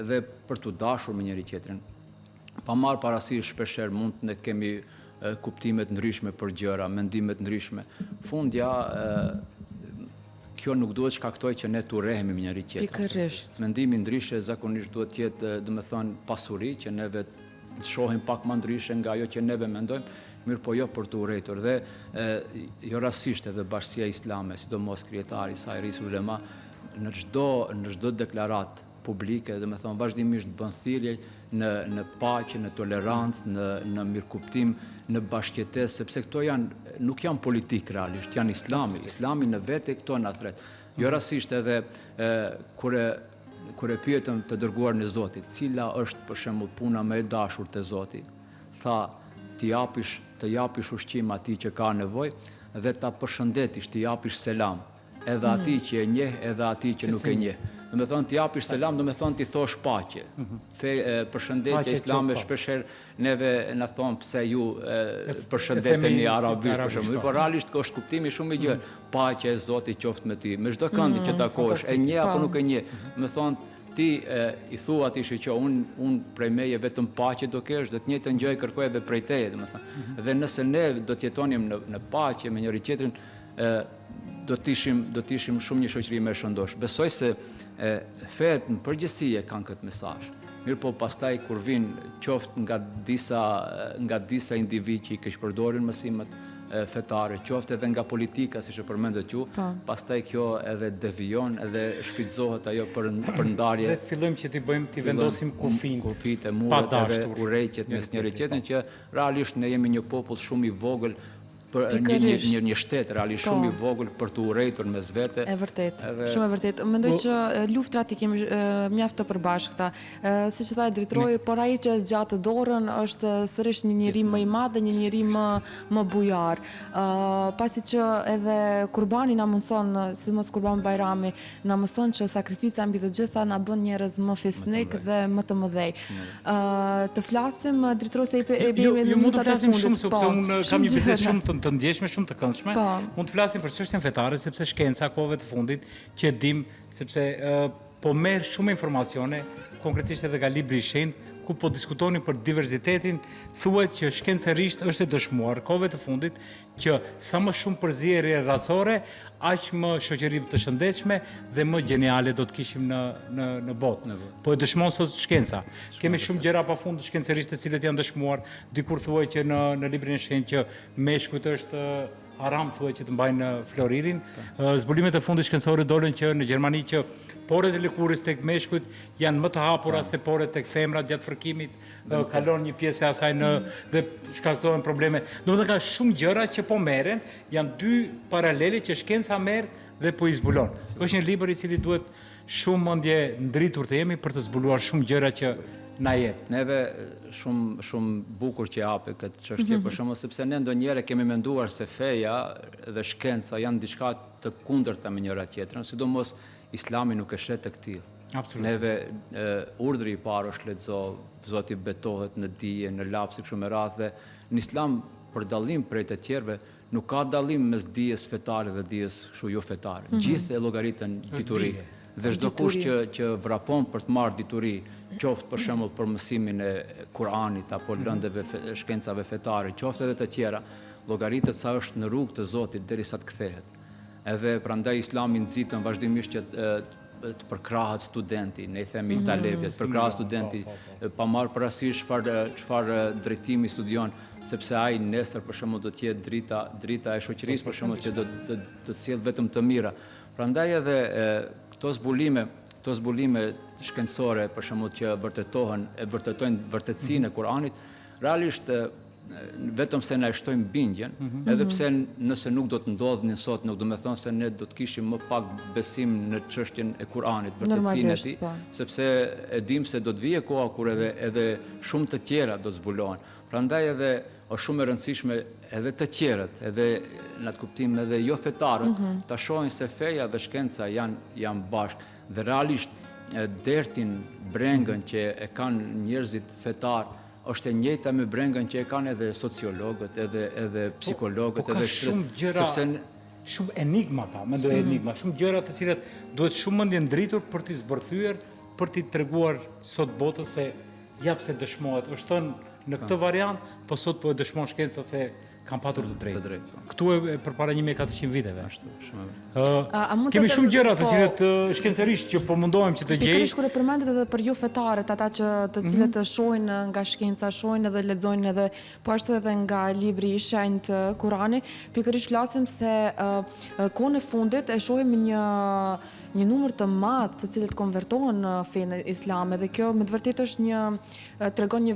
dhe për të dashur me njëri tjetrin. Pa marrë parasysh shpeshherë mund të ne kemi kuptimet ndryshme për gjëra, mendimet ndryshme. Fundja kjo nuk duhet shkaktoj që ne të urrehemi me njëri tjetrin. Pikërisht. Mendimi ndryshe zakonisht duhet të jetë, domethënë, pasuri që neve të shohim pak më ndryshe nga ajo që neve mendojmë, mirë po jo për të urrëtur. Dhe jo rastësisht edhe Bashkia Islame, sidomos kryetari i saj Ris Ulema, në çdo deklaratë publike, domethënë vazhdimisht bën thirrje në paqe, në tolerancë, në mirëkuptim, në bashkëjetesë, sepse këto nuk janë politik realisht, janë Islami. Islami në vete këto na thret. Jo rastësisht edhe kur e pyetëm të dërguarin e Zotit, cila është për shembull puna më e dashur te Zoti, tha të japish ushqim atij që ka nevojë dhe ta përshëndetish, të japish selam, edhe atij që e njeh, edhe atij që nuk e njeh. Do me thonë, t'i japish selam, do me thonë, t'i thosh paqe. Përshëndetje islame, shpesher neve në thonë pse ju përshëndeteni arabisht, për shembull, por realisht është kuptimi shumë i gjerë. Paqe e Zoti qoftë me ty, me çdo kënd që takosh, e njeh apo nuk e njeh. Do me thonë, ti i thua atij që unë prej meje vetëm paqe do kesh, dhe të njëjtën gjë kërkoj edhe prej teje, domethënë. Dhe nëse ne do të jetonim në paqe me njëri tjetrin, do të ishim shumë një shoqëri më e shëndosh. Besoj se fejet në përgjithësi e kanë këtë mesazh. Mirë po pastaj kur vinë qoftë nga disa individ që i keqpërdorin mësimet fetare, qoftë edhe nga politika, siç e përmendët ju, pastaj kjo edhe devijon, edhe shfrytëzohet ajo për ndarje. Dhe fillojmë që t'i vendosim kufit e muret edhe urrejtjet mes njëri tjetrit, që realisht ne jemi një popull shumë i vogël, për një shtet realisht shumë i vogël për të urrejtur mes vete. E vërtet, shumë e vërtet. Mendoj që luftrat i kemi mjaft të përbashkëta. Siç e tha drejtori, por ai që zgjatë dorën është sërish një njeri më i madh dhe një njeri më bujar. Pasi që edhe Kurbani na mëson, sidomos Kurban Bajrami, na mëson që sakrifica mbi të gjitha na bën njerëz më fisnik dhe më të mëdhej. Të flasim drejtori se e bëjmë në minutat e fundit. Shumë sepse unë kam një bisedë shumë të ndjeshme, shumë të këndshme. Mund të flasim për çështjen fetare, sepse shkenca kohëve të fundit që e dim, sepse po merr shumë informacione, konkretisht edhe nga libri i shenjtë, ku po diskutoni për diversitetin, thuhet që shkencërisht është e dëshmuar kohëve të fundit që sa më shumë përzierje racore, aq më shoqëri të shëndetshme dhe më geniale do të kishim në botë. Po e dëshmon sot shkenca. Kemi shumë gjëra pafund shkencërisht të cilët janë dëshmuar. Dikur thuhet që në librin e shenjtë që meshkujt është haram, thuhet që të mbajnë floririn. Zbulimet e fundit shkencore dolën që në Gjermani që poret e lëkurës tek meshkujt janë më të hapura se poret tek femrat gjatë fërkimit, kalon një pjesë e asaj dhe shkaktojnë probleme. Domethënë ka shumë gjëra që po merren, janë dy paralele që shkenca merr dhe po i zbulon. Është një libër i cili duhet shumë mendje ndritur të jemi për të zbuluar shumë gjëra që na jep. Neve shumë bukur që japi këtë çështje, për shkakun sepse ne ndonjëherë kemi menduar se feja dhe shkenca janë diçka të kundërta me njëra tjetrën, sidomos Islami nuk e shet të këtij. Neve urdhri i parë është lexo, Zoti betohet në dije, në lapsi kështu me radhë, dhe në Islam për dallim prej të tjerëve nuk ka dallim mes dijes fetare dhe dijes kështu jo fetare. Gjithë e llogaritën dituri. Dhe çdo kush që vrapon për të marrë dituri, qoftë për shembull për mësimin e Kuranit apo lëndëve shkencave fetare, qoftë edhe të tjera, llogaritet sa është në rrugë të Zotit derisa të kthehet. Edhe prandaj Islami nxitën vazhdimisht që të përkrahet studenti, ne i themi talebet, përkrahet studenti, pa marrë parasysh çfarë drejtimi studion, sepse ai nesër për shembull do të jetë drita e shoqërisë, për shembull që do të sjell vetëm të mira. Prandaj edhe këto zbulime shkencore, për shembull që vërtetojnë vërtetësinë e Kuranit, realisht vetëm se na e shtojnë bindjen, edhe pse nëse nuk do të ndodhnin sot, nuk do me thonë se ne do të kishim më pak besim në çështjen e Kuranit, vërtetësinë e tij, sepse e dim se do të vijë koha kur edhe shumë të tjera do të zbulohen. Prandaj edhe është shumë e rëndësishme edhe të tjerët, edhe në atë kuptim edhe jo fetarët, ta shohin se feja dhe shkenca janë bashkë, dhe realisht dertin, brengën që e kanë njerëzit fetar është e njëjta me brengën që e kanë edhe sociologët, edhe psikologët, edhe shumë gjëra, shumë enigma ka, mendoj enigma, shumë gjëra të cilat duhet shumë mendje ndritur për t'i zbërthyer, për t'i treguar sot botës se jap se dëshmohet. Është thënë në këtë variant, po sot po e dëshmon shkenca se kanë patur të drejtë. Këtu e përpara 1400 viteve. Kemi shumë gjëra të cilët shkencërisht që po mundohem që të gjej. Pikërisht kur e përmendet edhe për jo fetarët, ata të cilët shohin nga shkenca, shohin edhe lexojnë edhe po ashtu edhe nga libri i shenjtë Kurani, pikërisht flasim se kohën e fundit e shohim një numër të madh të cilët konvertohen në fenë islame, dhe kjo me të vërtetë është tregon një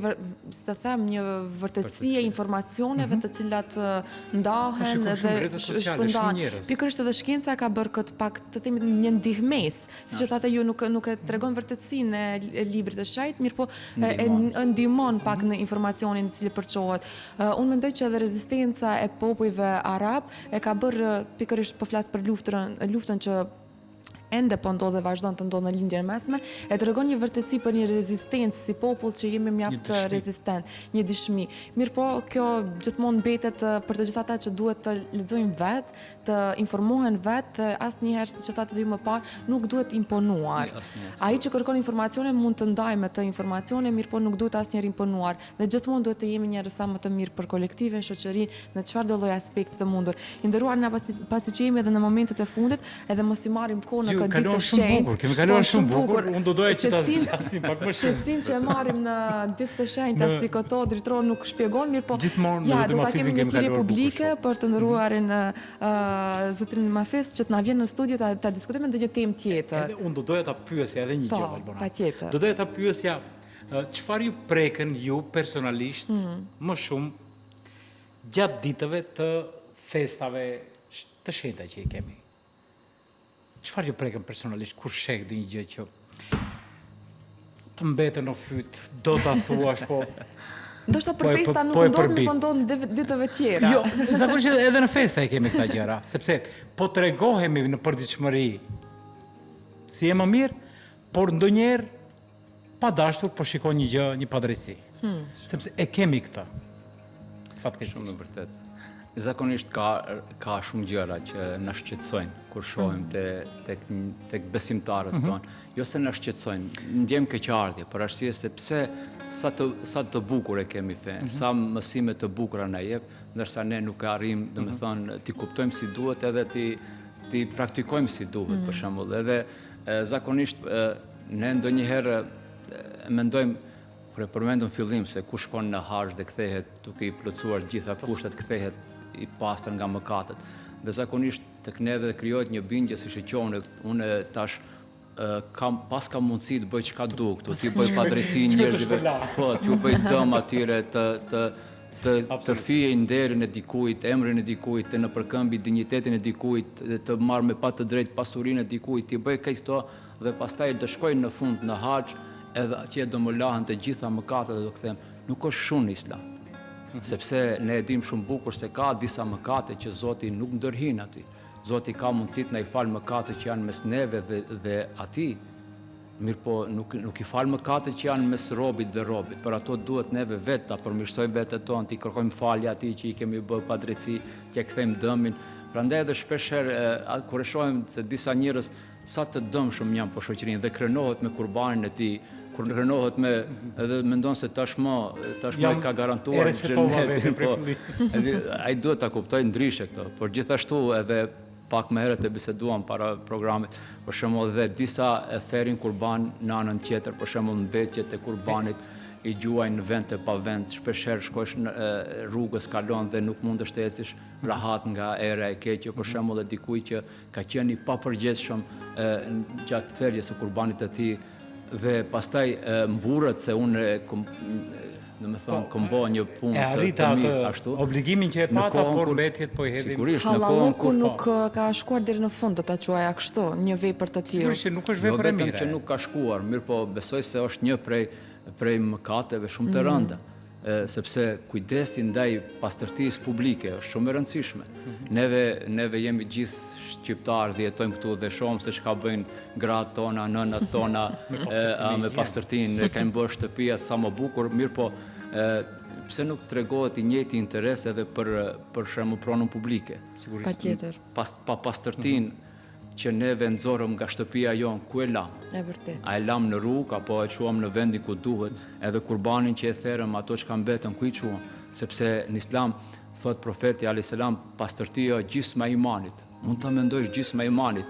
vërtetësi e informacioneve të cilat cilat ndahen dhe shpërndahen. Pikërisht edhe shkenca ka bërë këtë pak të themi një ndihmes, siç e thatë ju nuk e tregon vërtetësinë e librit të shejt, mirë po e ndihmon pak në informacionin i cili përçohet. Unë mendoj që edhe rezistenca e popujve arab e ka bërë pikërisht po flas për luftën që ende po ndodh dhe vazhdon të ndodh në lindjen mesme, e tregon një vërtetësi për një rezistencë si popull që jemi mjaft rezistent, një dishmi. Mirë po, kjo gjithmonë mbetet për të gjithë ata që duhet të lexojnë vetë, të informohen vetë, asnjëherë siç e thatë edhe ju më parë, nuk duhet imponuar. Ai që kërkon informacione mund të ndajë me të informacione, mirë po nuk duhet asnjëherë imponuar. Dhe gjithmonë duhet të jemi njerëz sa më të mirë për kolektivin, shoqërinë, në çfarëdo lloj aspekti të mundur. I nderuar na pasi që jemi edhe në momentet e fundit, edhe mos i marrim kohë në këtë ditë të shenjtë. Kemi kaluar shumë bukur. Unë do doja që ta zgjasim pak më shumë. Qetësinë që e marrim në ditë të shenjta si këto drejtori nuk shpjegon, mirë po. Ja, do ta kemi një thirrje publike për të nderuarin zotrin Mafes që të na vjen në studio ta diskutojmë ndonjë temë tjetër. Unë do doja ta pyesja edhe një gjë, Albona. Patjetër. Do doja ta pyesja çfarë ju prekën ju personalisht më shumë gjatë ditëve të festave të shenjta që i kemi? Çfarë ju prekën personalisht kur sheh dhe një gjë që të mbetën në fyt, do ta thuash po. Ndoshta për festa nuk ndodh, mirë po ndodh në ditëve tjera. Jo, zakonisht edhe në festa e kemi këta gjëra, sepse po tregohemi në përditshmëri si e më mirë, por ndonjëherë pa dashur po shikon një gjë, një padrejti. Sepse e kemi këtë. Fatkeqësisht. Shumë e vërtetë. Zakonisht ka shumë gjëra që na shqetësojnë kur shohim tek besimtarët tonë. Jo se na shqetësojnë, ndjem keqardhje për arsye se pse sa të bukur e kemi fen, sa mësime të bukura na jep, ndërsa ne nuk arrim, domethënë, ti kuptojmë si duhet edhe ti praktikojmë si duhet, për shembull. Edhe zakonisht ne ndonjëherë mendojmë kur e përmendëm fillim se ku shkon në haxh dhe kthehet duke i plotësuar gjitha kushtet, kthehet i pastër nga mëkatet. Dhe zakonisht tek neve krijohet një bindje si shqonë, unë tash kam mundësi të bëj çka dua këtu, ti bëj padrejti njerëzve, po, ti bëj dëm atyre të fije nderin e dikujt, emrin e dikujt, të nëpërkëmbi dinjitetin e dikujt, të marr me pa të drejtë pasurinë e dikujt, ti bëj këto dhe pastaj të shkojnë në fund në haxh, edhe atje do më lahen të gjitha mëkatet dhe do kthehem. Nuk është shumë në Islam. Sepse ne e dim shumë bukur se ka disa mëkate që Zoti nuk ndërhin aty. Zoti ka mundësi të na i fal mëkatet që janë mes neve dhe atij. Mirë po nuk i fal mëkatet që janë mes robit dhe robit. Për ato duhet neve vetë ta përmirësojmë vetën tonë, ti kërkojmë falje atij që i kemi bërë padrejti, t'ia kthejmë dëmin. Prandaj edhe shpeshherë kur e shohim se disa njerëz sa të dëmshëm janë për shoqërinë dhe krenohet me kurbanin e tij, kur krenohet me edhe mendon se tashmë e ka garantuar xhenetin. Ai duhet ta kuptojë ndryshe këtë, por gjithashtu edhe pak më herët e biseduam para programit, për shembull dhe disa e therin kurban në anën tjetër, për shembull mbetjet e kurbanit i gjuajnë në vend e pa vend, shpeshherë shkosh në rrugës kalon dhe nuk mundesh të ecish rahat nga era e keqe, për shembull e dikujt që ka qenë i papërgjegjshëm gjatë therrjes së kurbanit të tij dhe pastaj mburret se unë domethënë kombo një punë të mirë ashtu. Obligimin që e pata, por mbetjet po i hedhin. Sigurisht në Hallalluku nuk ka shkuar deri në fund, do ta quaja kështu, një vepër të tillë. Sigurisht që nuk është vepër e mirë. Jo vetëm që nuk ka shkuar, mirë po besoj se është një prej mëkateve shumë të rënda, sepse kujdesi ndaj pastërtisë publike është shumë e rëndësishme. Neve jemi gjithë shqiptarë dhe jetojmë këtu dhe shohim se çka bëjnë gratë tona, nënat tona me pastërtinë, kanë bërë shtëpia sa më bukur, mirë po pse nuk tregohet i njëjti interes edhe për shembull pronën publike. Patjetër. Pa pastërtinë që neve nxorëm nga shtëpia jonë, ku e lam? E vërtet. A e lam në rrugë apo e çuam në vendin ku duhet, edhe kurbanin që e therrëm ato që kanë mbetën ku i çuam, sepse në Islam thot profeti alayhis salam pastërtia gjysma e imanit. Mund ta mendosh gjysma e imanit.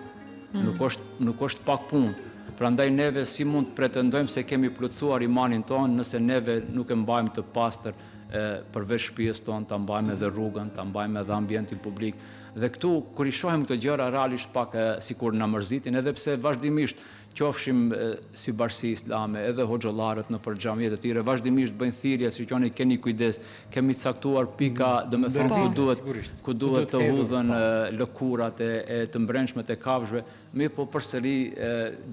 Nuk është pak punë. Prandaj neve si mund të pretendojmë se kemi plotësuar imanin tonë nëse neve nuk e mbajmë të pastër përveç shtëpisë tonë, ta mbajmë edhe rrugën, ta mbajmë edhe ambientin publik. Dhe këtu, kur i shohim këto gjëra, realisht pak sikur na mërzitin, edhe pse vazhdimisht qofshim si Bashkia Islame, edhe hoxhallarët në për xhamiet e tyre, vazhdimisht bëjnë thirrje, si qoni keni kujdes, kemi caktuar pika, domethënë ku duhet të hudhen lëkurat e të mbrëmshmet e kafshëve, po përsëri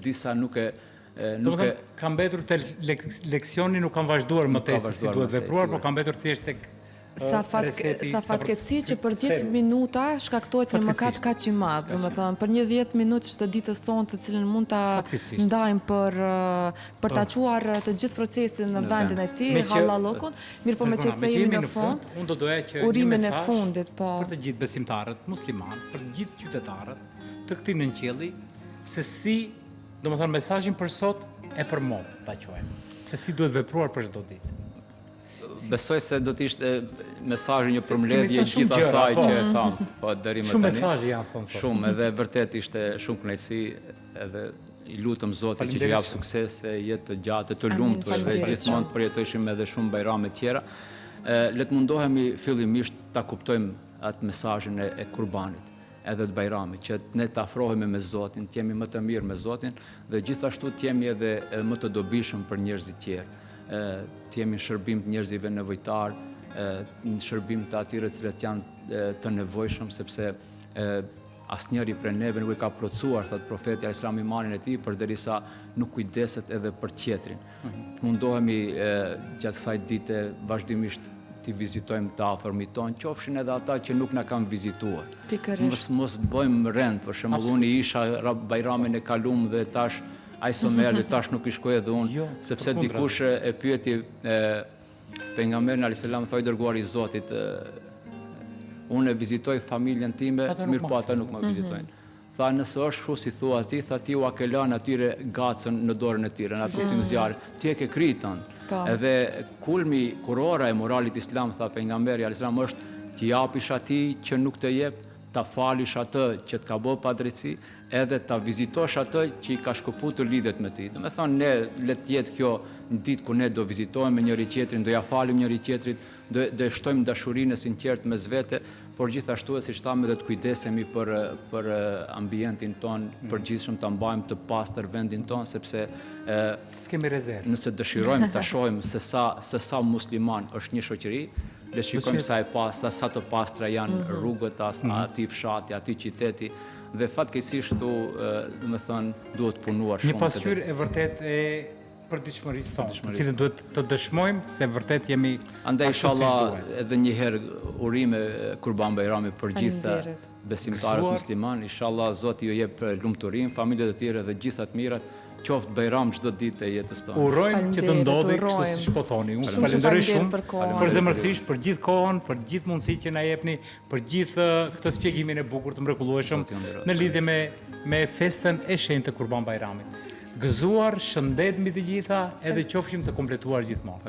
disa nuk e ka mbetur te leksioni, nuk kanë vazhduar më tepër si duhet vepruar, por ka mbetur thjesht tek sa fatkeqësi që për 10 minuta shkaktohet një mëkat kaq i madh, domethënë për një 10 minutë çdo ditë son të cilën mund ta ndajmë për ta çuar të gjithë procesin në vendin e tij, hallallokun, mirë po meqenëse jemi në fund, unë do doja që urimin e fundit, po për të gjithë besimtarët musliman, për të gjithë qytetarët të këtij nënqielli, se si, domethënë mesazhin për sot e për mod ta quajmë, se si duhet vepruar për çdo ditë. Besoj se do të ishte mesazhi një përmbledhje gjithë asaj që e tham, po deri më tani. Shumë mesazhe janë thonë. Shumë, edhe vërtet ishte shumë kënaqësi, edhe i lutem Zotit që t'jap sukses, jetë të gjatë, të lumtur, dhe gjithmonë të përjetojmë edhe shumë bajrame tjera. Le të mundohemi fillimisht ta kuptojmë atë mesazhin e kurbanit, edhe të bajramit, që ne të afrohemi me Zotin, të jemi më të mirë me Zotin, dhe gjithashtu të jemi edhe më të dobishëm për njerëzit tjerë. Të jemi në shërbim të njerëzive nevojtar, në shërbim të atyre cilët janë të nevojshëm, sepse asnjëri prej neve nuk e ka plotësuar, thot profeti alayhis salam imanin e tij, përderisa nuk kujdeset edhe për tjetrin. Mundohemi gjatë kësaj dite vazhdimisht t'i vizitojmë të afërmit tonë, qofshin edhe ata që nuk na kanë vizituar. Mos bëjmë rend, për shembull, unë isha bajramin e kaluam dhe tash ai somerli tash nuk i shkoj edhe unë, sepse dikush e pyeti pejgamberin alayhis salam, thoi dërguari i Zotit, unë e vizitoj familjen time, mirë po ata nuk më vizitojnë. Tha, nëse është kështu si thua ti, tha ti u a ke lënë atyre gacën në dorën e tyre, në atë kuptim zjarri, ti e ke kritën. Edhe kulmi kurora e moralit islam, tha pejgamberi alayhis salam, është t'i japish atij që nuk të jep, ta falish atë që të ka bërë padrejtësi, edhe ta vizitosh atë që i ka shkëputur lidhet me ty. Domethënë ne le të jetë kjo në ditë ku ne do vizitojmë njëri tjetrin, do ja falim njëri tjetrit, do e shtojmë dashurinë e sinqertë mes vete, por gjithashtu siç thamë edhe të kujdesemi për ambientin ton, përgjithshëm ta mbajmë të pastër vendin ton, sepse s'kemi rezervë. Nëse dëshirojmë ta shohim se sa musliman është një shoqëri, le shikojmë sa të pastra janë rrugët, aty fshati, aty qyteti, dhe fatkeqësisht këtu, domethënë, duhet punuar shumë. Një pasqyrë e vërtet e përditshmërisë tonë, të cilën duhet të dëshmojmë se vërtet jemi. Andaj inshallah edhe një herë urime Kurban Bajrami për gjithë besimtarët musliman, inshallah Zoti ju jep lumturinë, familjet e tjera dhe gjitha të mirat. Qoftë bajram çdo ditë e jetës tonë. Urojmë që të ndodhi kështu siç po thoni. Unë falenderoj shumë për zemërsisht, për gjithë kohën, për gjithë mundësitë që na jepni, për gjithë këtë shpjegimin e bukur të mrekullueshëm në lidhje me festën e shenjtë të Kurban Bajramit. Gëzuar, shëndet mbi të gjitha, edhe qofshim të kompletuar gjithmonë.